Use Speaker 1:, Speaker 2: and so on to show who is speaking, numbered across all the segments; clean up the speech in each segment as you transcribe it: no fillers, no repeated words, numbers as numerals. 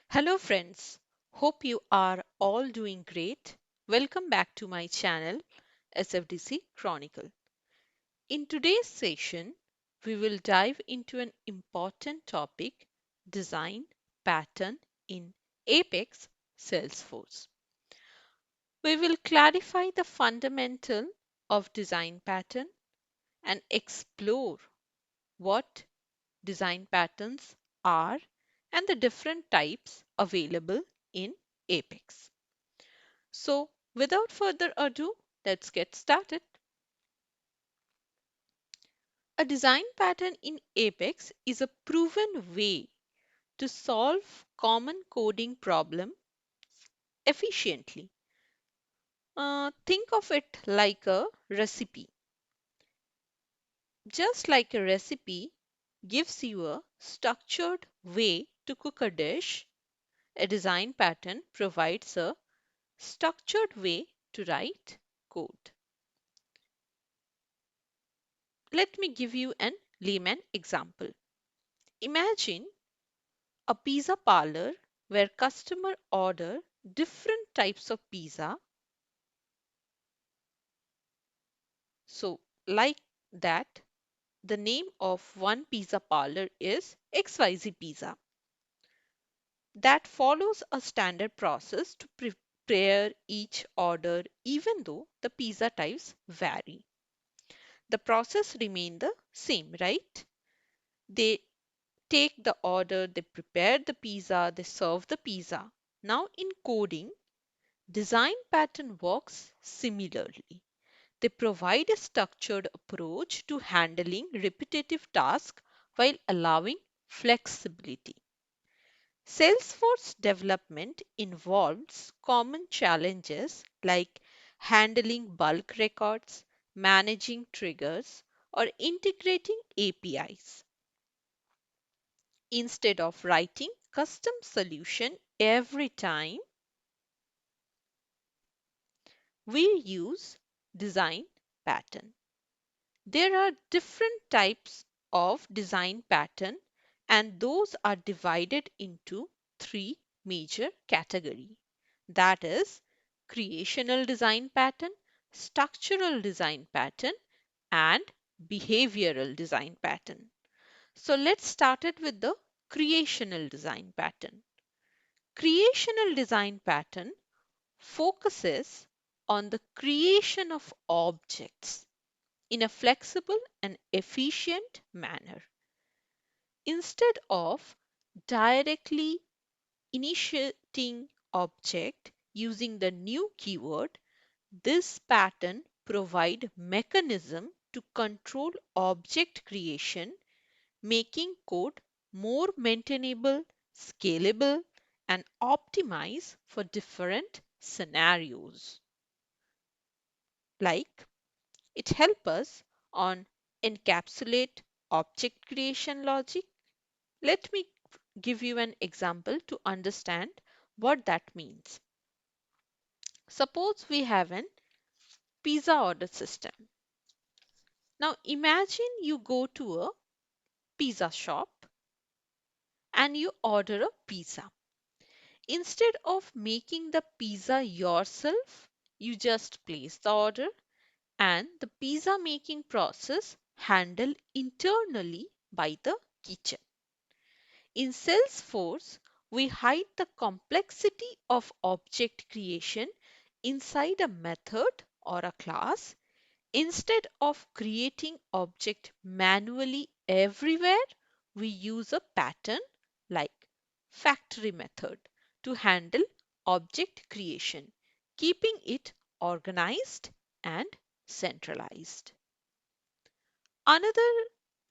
Speaker 1: Hello friends, hope you are all doing great. Welcome back to my channel SFDC Chronicle. In today's session, we will dive into an important topic, design pattern in Apex Salesforce. We will clarify the fundamental of design pattern and explore what design patterns are and the different types available in Apex. So, without further ado, let's get started. A design pattern in Apex is a proven way to solve common coding problem efficiently. Think of it like a recipe. Just like a recipe gives you a structured way to cook a dish, a design pattern provides a structured way to write code. Let me give you an layman example. Imagine a pizza parlor where customer order different types of pizza. So like that, the name of one pizza parlor is XYZ Pizza. That follows a standard process to prepare each order even though the pizza types vary. The process remain the same, right? They take the order, they prepare the pizza, they serve the pizza. Now in coding, design pattern works similarly. They provide a structured approach to handling repetitive tasks while allowing flexibility. Salesforce development involves common challenges like handling bulk records, managing triggers, or integrating APIs. Instead of writing custom solution every time, we use design pattern. There are different types of design pattern and those are divided into three major categories. That is creational design pattern, structural design pattern, and behavioral design pattern. So let's start it with the creational design pattern. Creational design pattern focuses on the creation of objects in a flexible and efficient manner. Instead of directly initiating object using the new keyword, this pattern provide mechanism to control object creation, making code more maintainable, scalable, and optimized for different scenarios. Like it helps us on encapsulate object creation logic. Let me give you an example to understand what that means. Suppose we have an pizza order system. Now imagine you go to a pizza shop and you order a pizza. Instead of making the pizza yourself, you just place the order and the pizza making process handled internally by the kitchen. In Salesforce, we hide the complexity of object creation inside a method or a class. Instead of creating object manually everywhere, we use a pattern like factory method to handle object creation, keeping it organized and centralized. Another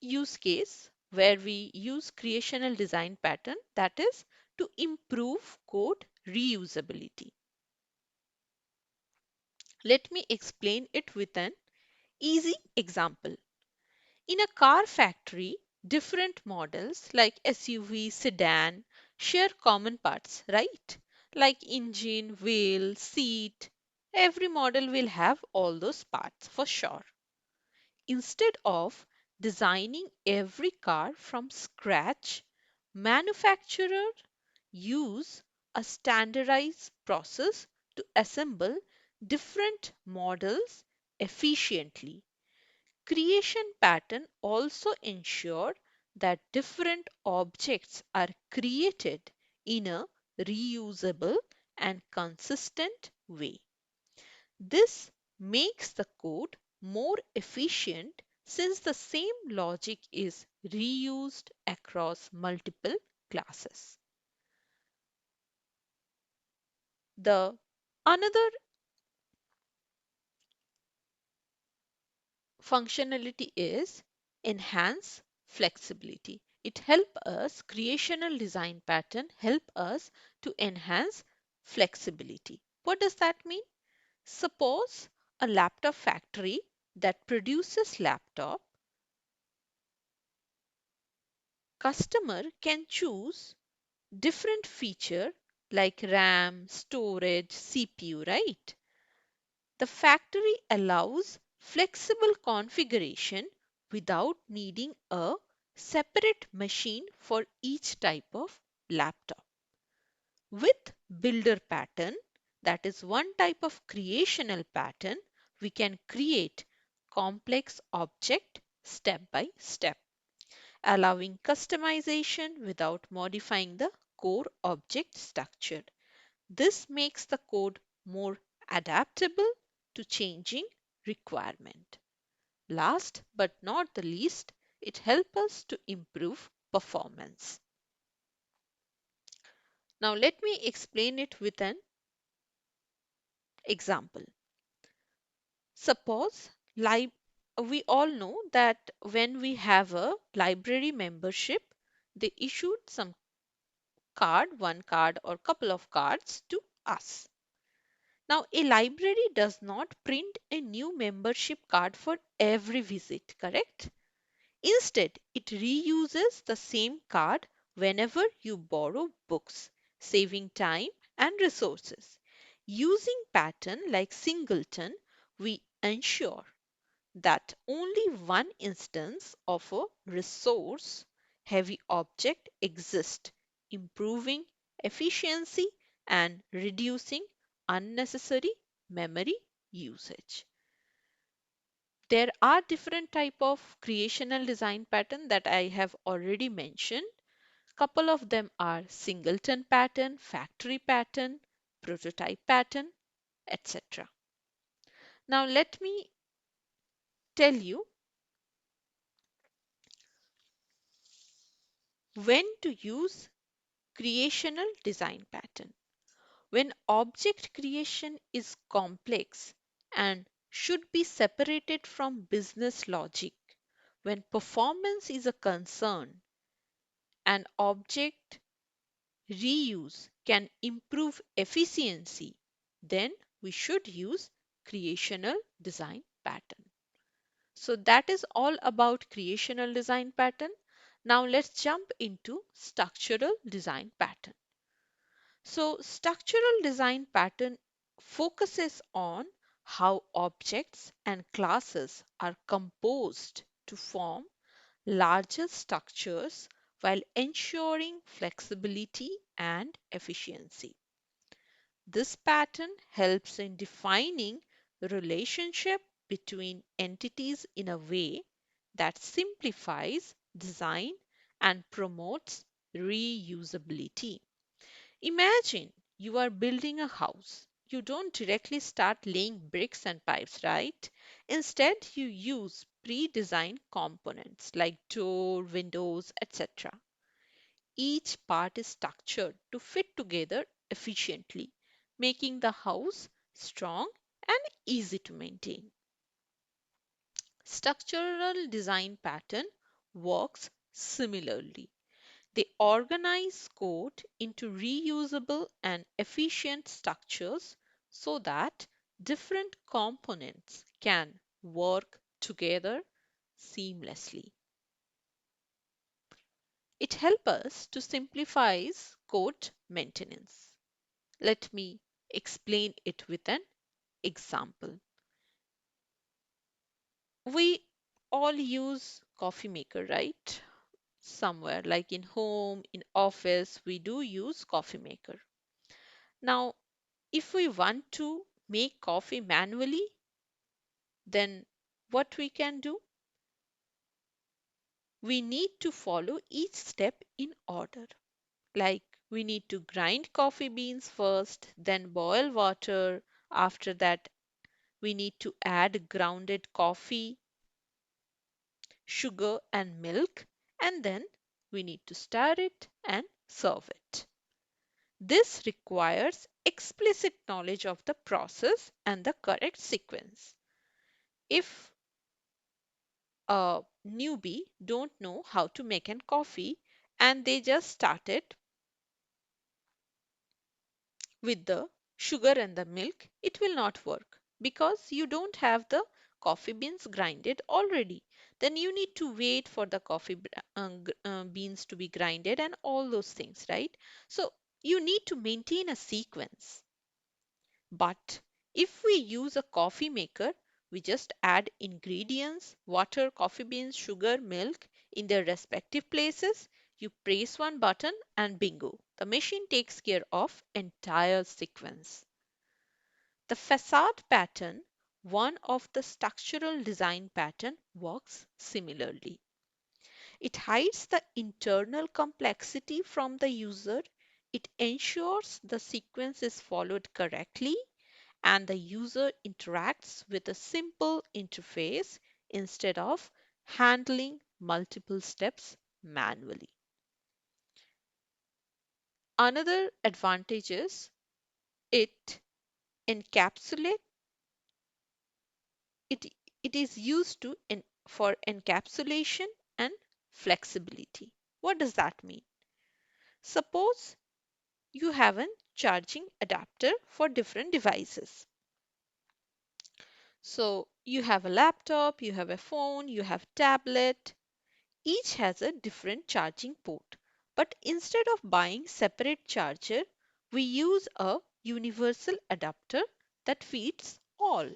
Speaker 1: use case where we use creational design pattern, that is to improve code reusability. Let me explain it with an easy example. In a car factory, different models like SUV, sedan share common parts, right? Like engine, wheel, seat. Every model will have all those parts for sure. Instead of designing every car from scratch, manufacturer use a standardized process to assemble different models efficiently. Creation pattern also ensure that different objects are created in a reusable and consistent way. This makes the code more efficient since the same logic is reused across multiple classes. The another functionality is enhance flexibility. It help us creational design pattern help us to enhance flexibility. What does that mean? Suppose a laptop factory that produces laptop, customer can choose different feature like RAM, storage, CPU, right? The factory allows flexible configuration without needing a separate machine for each type of laptop. With builder pattern, that is one type of creational pattern, we can create complex object step by step, allowing customization without modifying the core object structure. This makes the code more adaptable to changing requirement. Last but not the least, it helps us to improve performance. Now let me explain it with an example. Suppose we all know that when we have a library membership, they issued some card, one card or couple of cards to us. Now, a library does not print a new membership card for every visit, correct? Instead, it reuses the same card whenever you borrow books, saving time and resources. Using pattern like singleton, we ensure that only one instance of a resource heavy object exists, improving efficiency and reducing unnecessary memory usage. There are different type of creational design pattern that I have already mentioned. Couple of them are singleton pattern, factory pattern, prototype pattern, etc. Now let me tell you when to use creational design pattern. When object creation is complex and should be separated from business logic, when performance is a concern and object reuse can improve efficiency, then we should use creational design pattern. So that is all about creational design pattern. Now let's jump into structural design pattern. So structural design pattern focuses on how objects and classes are composed to form larger structures while ensuring flexibility and efficiency. This pattern helps in defining the relationship between entities in a way that simplifies design and promotes reusability. Imagine you are building a house. You don't directly start laying bricks and pipes, right? Instead, you use pre-designed components like door, windows, etc. Each part is structured to fit together efficiently, making the house strong and easy to maintain. Structural design pattern works similarly. They organize code into reusable and efficient structures so that different components can work together seamlessly. It helps us to simplify code maintenance. Let me explain it with an example. We all use coffee maker, right? somewhere like in home, in office, we do use coffee maker. Now, if we want to make coffee manually, then what we can do? We need to follow each step in order. Like we need to grind coffee beans first, then boil water. After that, we need to add grounded coffee, sugar, and milk, and then we need to stir it and serve it. This requires explicit knowledge of the process and the correct sequence. If a newbie don't know how to make an coffee and they just started with the sugar and the milk, it will not work because you don't have the coffee beans grinded already. Then you need to wait for the beans to be grinded and all those things, right? So you need to maintain a sequence. But if we use a coffee maker, we just add ingredients, water, coffee beans, sugar, milk in their respective places. You press one button and bingo, the machine takes care of entire sequence. The facade pattern, one of the structural design pattern, works similarly. It hides the internal complexity from the user. It ensures the sequence is followed correctly and the user interacts with a simple interface instead of handling multiple steps manually. Another advantage is it encapsulate it it is used for encapsulation and flexibility. What does that mean? Suppose you have a charging adapter for different devices. So you have a laptop, you have a phone, you have tablet. Each has a different charging port. But instead of buying separate charger, we use a universal adapter that fits all.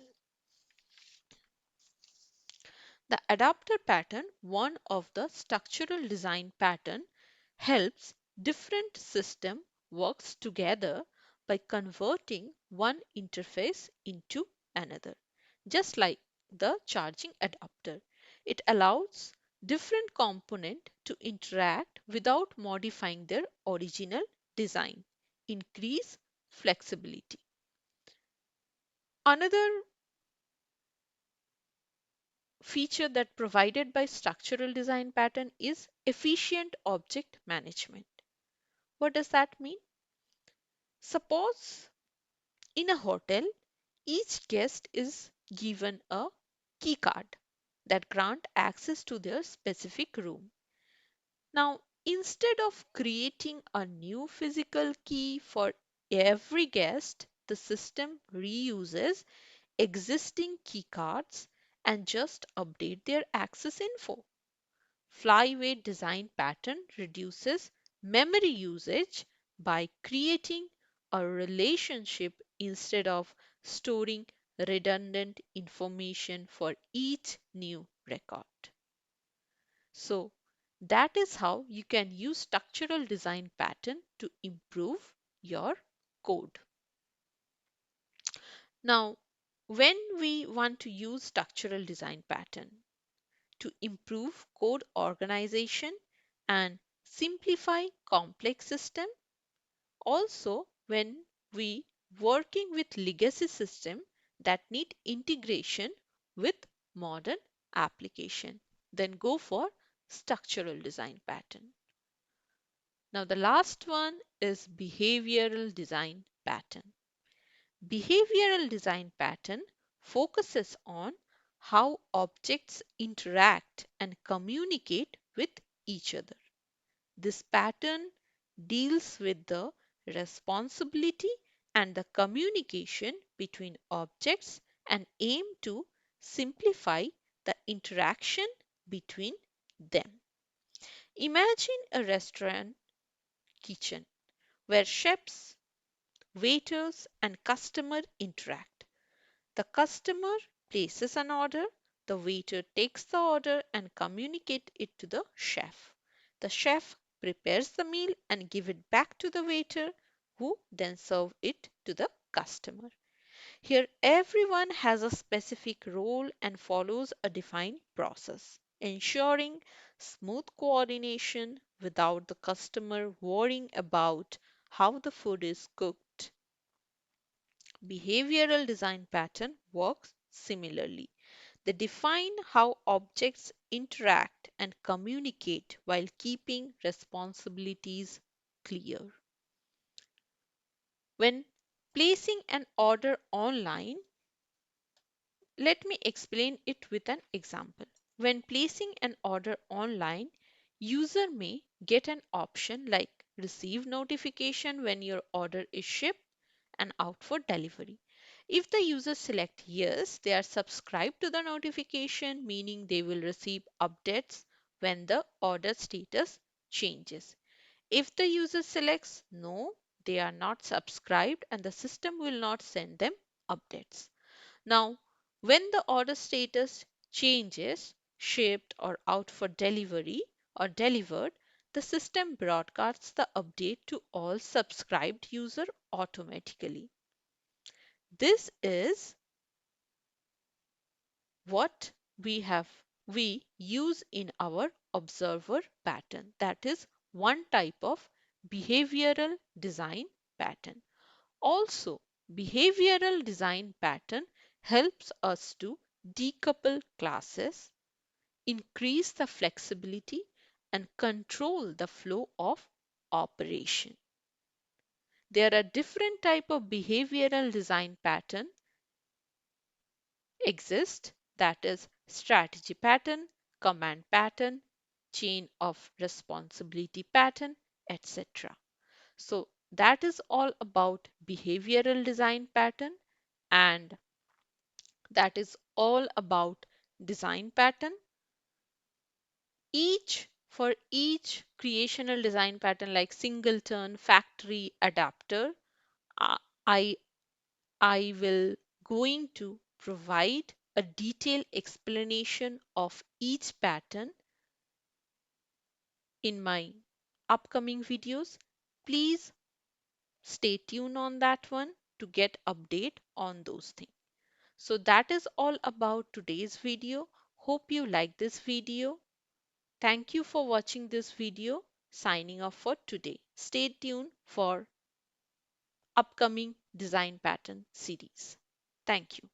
Speaker 1: The adapter pattern, one of the structural design pattern, helps different system works together by converting one interface into another. Just like the charging adapter, it allows different component to interact without modifying their original design. Increase flexibility. Another feature that provided by structural design pattern is efficient object management. What does that mean? Suppose in a hotel, each guest is given a key card that grant access to their specific room. Now, instead of creating a new physical key for every guest, the system reuses existing key cards and just update their access info. Flyweight design pattern reduces memory usage by creating a relationship instead of storing redundant information for each new record. So that is how you can use structural design pattern to improve your code. Now, when we want to use structural design pattern to improve code organization and simplify complex system. Also, when we working with legacy system that need integration with modern application, then go for structural design pattern. Now the last one is behavioral design pattern. Behavioral design pattern focuses on how objects interact and communicate with each other. This pattern deals with the responsibility and the communication between objects and aim to simplify the interaction between them. Imagine a restaurant kitchen where chefs, waiters, and customer interact. The customer places an order, the waiter takes the order and communicates it to the chef. The chef prepares the meal and give it back to the waiter who then serve it to the customer. Here everyone has a specific role and follows a defined process, ensuring smooth coordination without the customer worrying about how the food is cooked. Behavioral design pattern works similarly. They define how objects interact and communicate while keeping responsibilities clear. When placing an order online, let me explain it with an example. When placing an order online, user may get an option like receive notification when your order is shipped and out for delivery. If the user select yes, they are subscribed to the notification, meaning they will receive updates when the order status changes. If the user selects no, they are not subscribed and the system will not send them updates. Now, when the order status changes, shipped or out for delivery or delivered, the system broadcasts the update to all subscribed user automatically. This is what we use in our observer pattern. That is one type of behavioral design pattern. Also, behavioral design pattern helps us to decouple classes, increase the flexibility, and control the flow of operation. There are different type of behavioral design pattern exist, that is strategy pattern, command pattern, chain of responsibility pattern, etc. So that is all about behavioral design pattern, and that is all about design pattern. Each creational design pattern like singleton, factory, adapter, uh, I I will going to provide a detailed explanation of each pattern in my upcoming videos. Please stay tuned on that one to get update on those things. So that is all about today's video. Hope you like this video. Thank you for watching this video. Signing off for today. Stay tuned for upcoming design pattern series. Thank you.